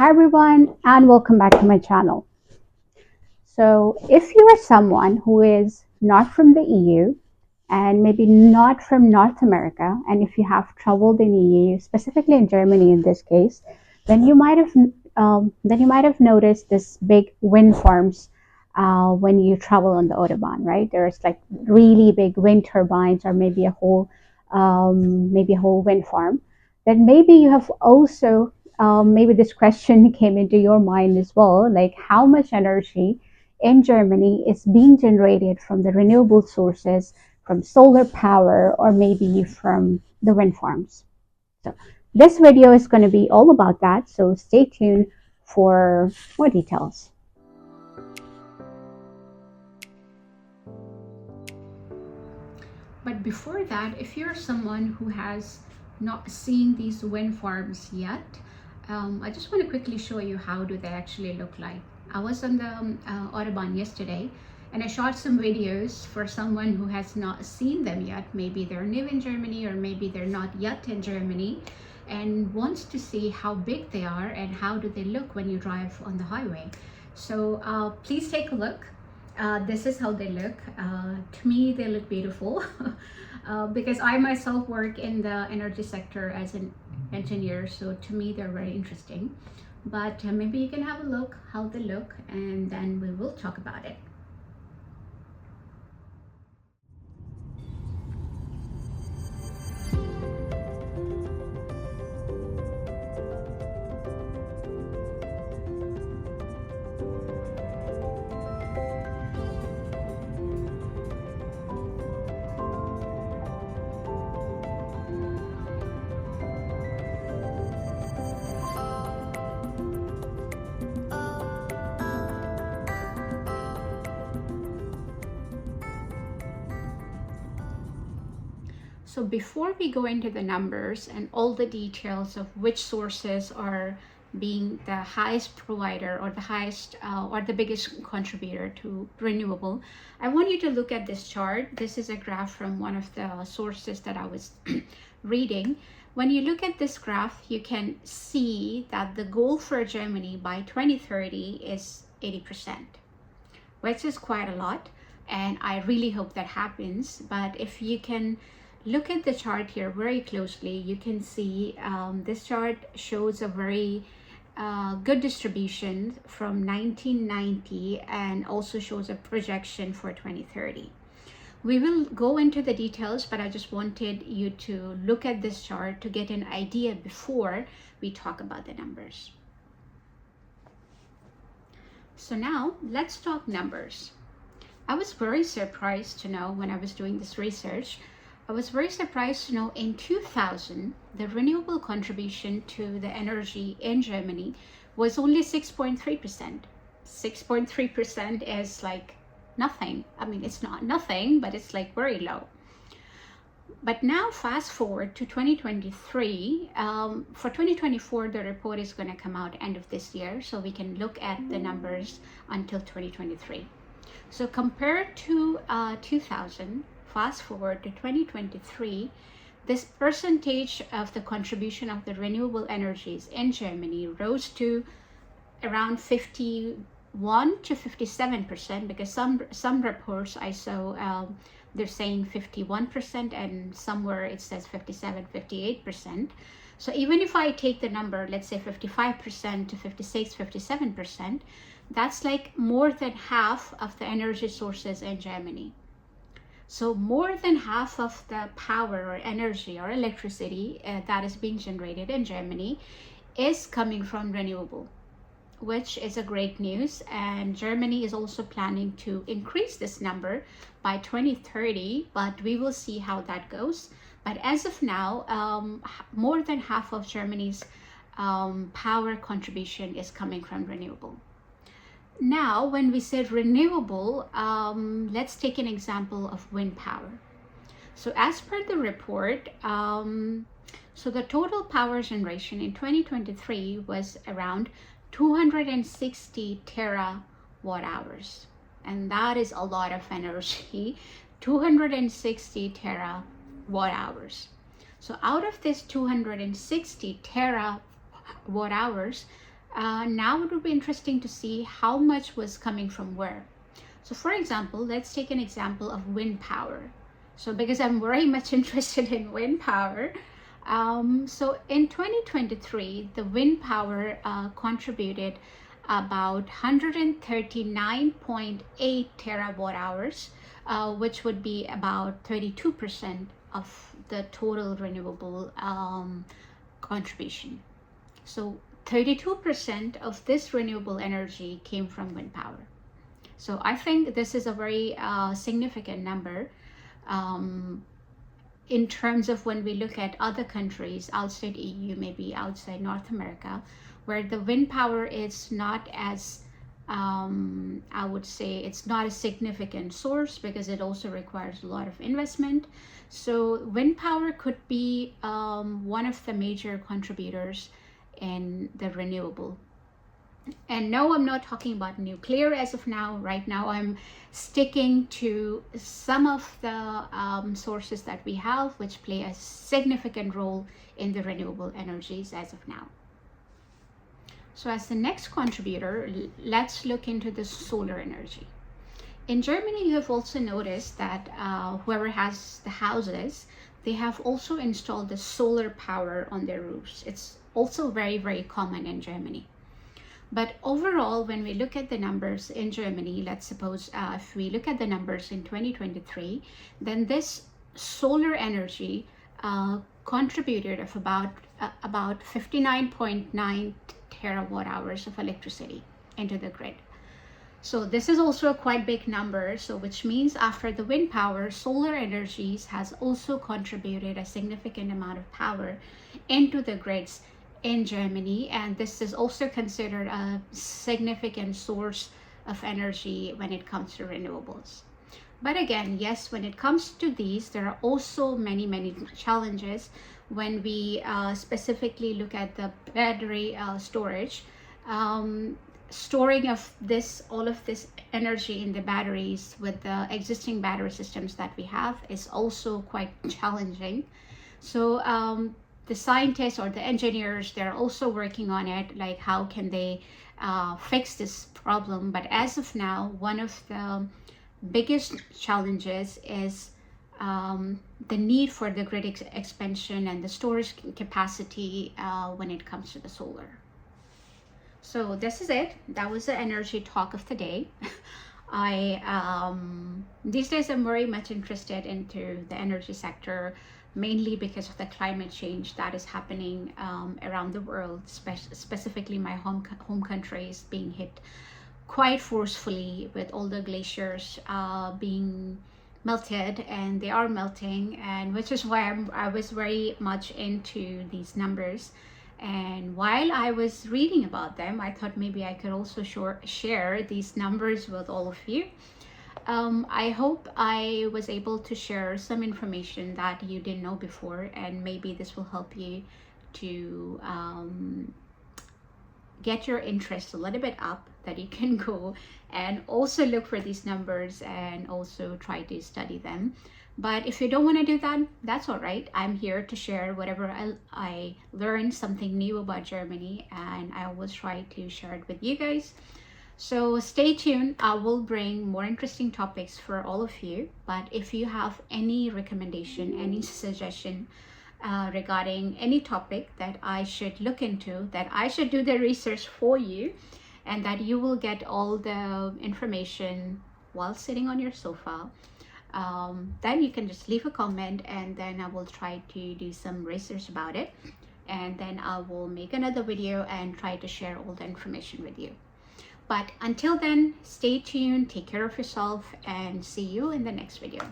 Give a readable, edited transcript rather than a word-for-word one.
Hi everyone and welcome back to my channel. So if you are someone who is not from the EU and maybe not from North America, and if you have traveled in EU, specifically in Germany in this case, then you might have noticed this big wind farms when you travel on the Autobahn, right? There's like really big wind turbines or maybe a whole wind farm. Then maybe you have also maybe this question came into your mind as well, like how much energy in Germany is being generated from the renewable sources, from solar power, or maybe from the wind farms. So this video is going to be all about that. So stay tuned for more details. But before that, if you're someone who has not seen these wind farms yet, I just want to quickly show you how do they actually look like. I was on the Autobahn yesterday and I shot some videos for someone who has not seen them yet. Maybe they're new in Germany or maybe they're not yet in Germany and wants to see how big they are and how do they look when you drive on the highway. So please take a look. This is how they look. To me, they look beautiful because I myself work in the energy sector as an engineer. So to me, they're very interesting. But maybe you can have a look how they look and then we will talk about it. So before we go into the numbers and all the details of which sources are being the highest provider or the highest or the biggest contributor to renewable, I want you to look at this chart. This is a graph from one of the sources that I was reading. When you look at this graph, you can see that the goal for Germany by 2030 is 80%, which is quite a lot. And I really hope that happens. But if you can look at the chart here very closely, you can see this chart shows a very good distribution from 1990 and also shows a projection for 2030. We will go into the details, but I just wanted you to look at this chart to get an idea before we talk about the numbers. So now let's talk numbers. I was very surprised to know when I was doing this research, I was very surprised to know in 2000, the renewable contribution to the energy in Germany was only 6.3%. 6.3% is like nothing. I mean, it's not nothing, but it's like very low. But now fast forward to 2023, for 2024, the report is going to come out end of this year. So we can look at the numbers until 2023. So compared to 2000, fast forward to 2023, this percentage of the contribution of the renewable energies in Germany rose to around 51 to 57%, because some reports I saw, they're saying 51% and somewhere it says 57, 58%. So even if I take the number, let's say 55% to 56, 57%, that's like more than half of the energy sources in Germany. So more than half of the power or energy or electricity that is being generated in Germany is coming from renewable, which is a great news. And Germany is also planning to increase this number by 2030, but we will see how that goes. But as of now, more than half of Germany's power contribution is coming from renewable. Now, when we say renewable, let's take an example of wind power. So as per the report, so the total power generation in 2023 was around 260 terawatt hours. And that is a lot of energy, 260 terawatt hours. So out of this 260 terawatt hours, Now it would be interesting to see how much was coming from where. So for example, let's take an example of wind power. So because I'm very much interested in wind power, so in 2023, the wind power contributed about 139.8 terawatt hours, which would be about 32% of the total renewable contribution. So 32% of this renewable energy came from wind power. So I think this is a very significant number in terms of when we look at other countries outside EU, maybe outside North America, where the wind power is not as, I would say, it's not a significant source because it also requires a lot of investment. So wind power could be one of the major contributors in the renewable. And no, I'm not talking about nuclear as of now. Right now, I'm sticking to some of the sources that we have, which play a significant role in the renewable energies as of now. So as the next contributor, let's look into the solar energy. In Germany, you have also noticed that whoever has the houses, they have also installed the solar power on their roofs. It's also very, very common in Germany. But overall, when we look at the numbers in Germany, let's suppose if we look at the numbers in 2023, then this solar energy contributed of about 59.9 terawatt hours of electricity into the grid. So this is also a quite big number. So which means after the wind power, solar energies has also contributed a significant amount of power into the grids in Germany, and this is also considered a significant source of energy when it comes to renewables. But again, yes, when it comes to these, there are also many challenges when we specifically look at the battery storage. Storing of all of this energy in the batteries with the existing battery systems that we have is also quite challenging. So the scientists or the engineers, they're also working on it, like how can they fix this problem. But as of now, one of the biggest challenges is the need for the grid expansion and the storage capacity when it comes to the solar. So this is it. That was the energy talk of the day. These days I'm very much interested into the energy sector, mainly because of the climate change that is happening around the world, specifically my home country is being hit quite forcefully with all the glaciers being melted, and they are melting, and which is why I was very much into these numbers. And while I was reading about them, I thought maybe I could also share these numbers with all of you. I hope I was able to share some information that you didn't know before, and maybe this will help you to get your interest a little bit up, that you can go and also look for these numbers and also try to study them. But if you don't want to do that, that's all right. I'm here to share whatever I learned something new about Germany, and I always try to share it with you guys. So stay tuned. I will bring more interesting topics for all of you. But if you have any recommendation, any suggestion regarding any topic that I should look into, that I should do the research for you, and that you will get all the information while sitting on your sofa, then you can just leave a comment, and then I will try to do some research about it, and then I will make another video and try to share all the information with you. But until then, stay tuned, take care of yourself, and see you in the next video.